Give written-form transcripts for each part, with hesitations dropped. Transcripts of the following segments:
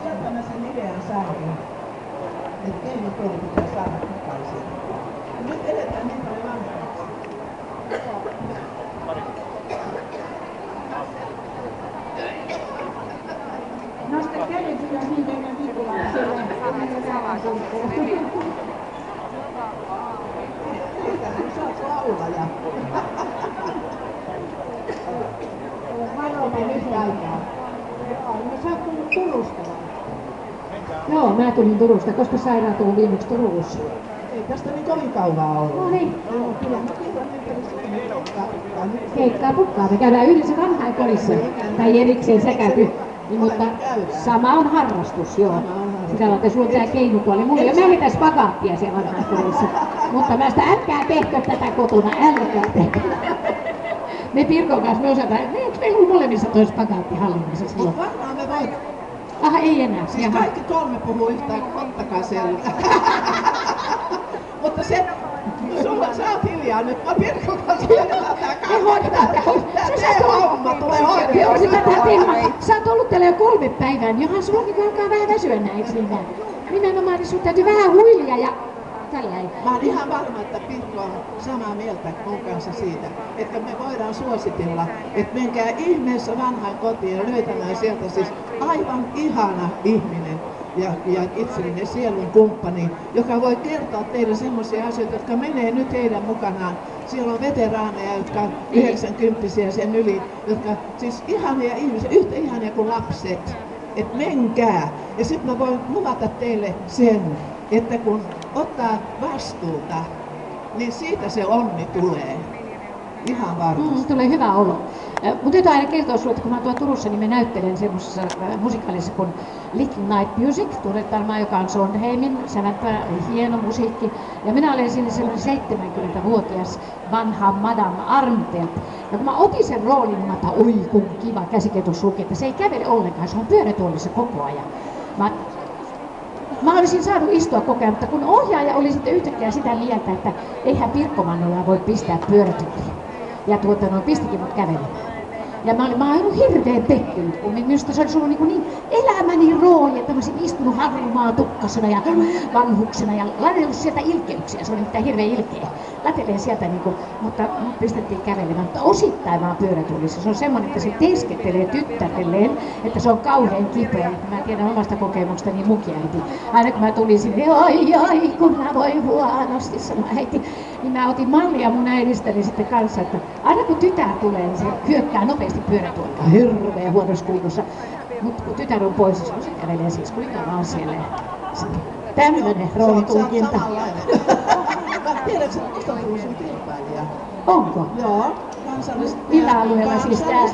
Sieltä mä sen idean sain, että keinotuoli pitää saada takaisin. Nyt eletään niin paljon vanhaksi. Nosta kädet ylös niin teidän viikulaukselle. Sä oot laulaja. Varoita nyt aikaa. Sä oot tullut Turusta vai? Joo, mä tulin Turusta. Koska sairaat on viimeksi Turussa? Ei tästä niin kovin kauaa ollut. No niin. Joo, kyllä nyt kerran ympäri Suomea keikkaa pukkaa. Me käydään yhdessä vanhainkodissa. Tai erikseen sä käyty. Mutta sama on harrastus, joo. Sitä varten sulla on tää keinutuoli. Mulla ei ole mitään spagaattia siellä vanhainkodissa. Mutta mä sitä älkää tehkö tätä kotona, älkää tehkö. Me Pirkon kanssa me osataan, eikö meillä ollut molemmissa toi spagaatti hallinnassa silloin? Varmaan me voit. Aha, ei enää. Siis kaikki kolme puhuu yhtään, ottakaa selvä. Mutta se, sä oot hiljaa nyt, mä Pirkon kanssa hoidetaan tää kaikki. Tää homma tulee oikein. Joo, sitä tää tehdään. Sä oot ollut täällä jo 3 päivää, niin johan sulla niin alkaa vähän väsyä näiksi niin vaan. Nimenomaan, niin sun täytyy vähän huilia ja tälläin. Mä oon ihan varma, että Pirkko on samaa mieltä mun kanssa siitä, että me voidaan suositella, että menkää ihmeessä vanhaan kotiin ja löytämään sieltä siis aivan ihana ihminen ja itsellinen sielun kumppani, joka voi kertoa teille semmoisia asioita, jotka menee nyt heidän mukanaan. Siellä on veteraaneja, jotka on 90-vuotiaita sen yli, jotka siis ihania ihmisiä, yhtä ihania kuin lapset. että menkää. Ja sitten mä voin luvata teille sen, että kun ottaa vastuuta, niin siitä se onni tulee. Ihan varmasti. Tulee hyvä olo. Mun täytyy aina kertoa sinulle, että kun mä oon tuolla Turussa, niin mä näyttelen semmoisessa musikaalissa kuin Little Night Music, tunnetaan, joka on Sondheimin, säveltävä hieno musiikki. Ja minä olen siinä sellainen 70-vuotias vanha Madame Armtel. Ja kun mä otin sen roolin, niin mä otan, oi kun kiva käsikirjoitus luki, että se ei kävele ollenkaan, se on pyörätuolissa koko ajan. Mä olisin saanut istua koko ajan, mutta kun ohjaaja oli sitten yhtäkkiä sitä mieltä, että eihän Pirkko-Mannoja voi pistää pyörätuoliin. Ja pistikin mut kävelemään. Ja mä olin ollut hirveän pettynyt, kun minusta se olisi ollut niin elämäni rooli, että mä olisin istunut harmaa tukkasena ja vanhuksena ja latellut sieltä ilkeyksiä. Se oli mitään hirveän ilkeä. Lateleen sieltä, mutta mut pistettiin kävelemään, mutta osittain vaan pyörätuolissa. Se on semmoinen, että se teeskettelee tyttärelleen, että se on kauhean kipeä. Mä tiedän omasta kokemuksesta, niin munkin äiti. Aina kun mä tulin sinne, ai kun mä voin huonosti, sanoi äiti. Niin mä otin mallia mun äidistäni sitten kanssa, että aina kun tytär tulee, niin se hyökkää nopeasti pyörätuolta. Hirveän huonossa kunnossa. Mutta kun tytär on pois, niin se kävelee siis kuinka vaan siellä. Tämmönen roolitulkinta. Tiedätkö, että musta on tullut sun kilpailija? Onko? Joo. Millä alueella siis täällä?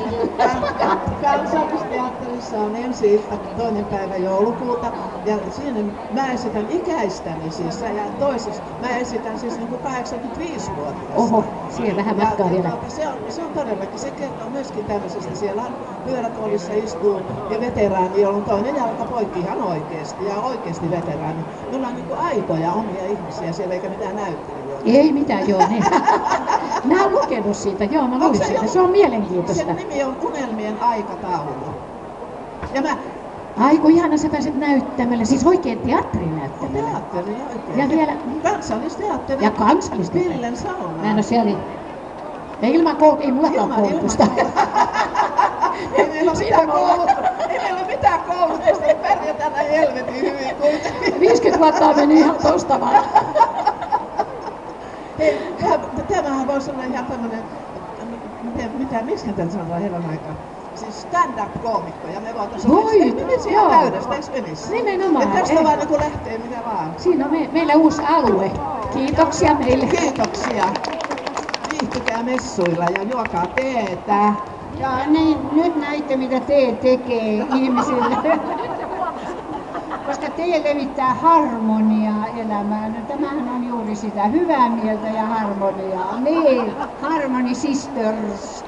Kansallisteatterissa on ensi ilta 2. päivä joulukuuta ja siinä mä esitän ikäistäni siis ja toisessa mä esitän siis niin kuin 85-vuotiaista. Oho, siellä vähän matkaa vielä. Se on todellakin, se kertoo myöskin tämmöisestä, siellä on pyörätuolissa istuu ja veteraani, jolla on toinen jalka poikki ihan oikeasti ja oikeasti veteraani. Me ollaan niin kuin aitoja omia ihmisiä siellä eikä mitään näyttelyä. Ei mitään, joo. Niin. Mä oon lukenut siitä, joo, mä luin siitä. Se on mielenkiintoista. Sen nimi on Unelmien aikataulu. Ja ai kun ihana sä pääset näyttämällä, siis oikein teatterinäyttämällä. Teatteri oikein. Ja vielä Kansallisteatteri. Ja kansallisteatteri. Villen sauna. Mä en oo siellä. Ei ei mullakaan koulutusta. Ei meillä ole mitään koulutusta, niin pärjätään näin helvetin hyvin kuitenkin. 50 vuotta on mennyt ihan tosta vaan. Hei, tämähän voisi olla ihan tämmönen, miksi tämän sanotaan herran aikaa? Siis stand-up-koomikko ja me voitaisiin olla ihan täydestä, eikö menisi? Nimenomaan. Ja tästä vaan niin lähtee mitä vaan. Siinä on meillä uusi alue. Kiitoksia meille. Kiitoksia. Viihtykää messuilla ja juokaa teetä. Ja niin, nyt näitte mitä tee tekee ihmisille. Koska tee levittää harmoniaa elämään. Tämähän on juuri sitä hyvää mieltä ja harmoniaa. Niin, Harmony Sisters.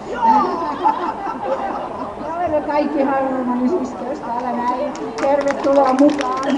Me olemme kaikki Harmony Sisters täällä näin. Tervetuloa mukaan.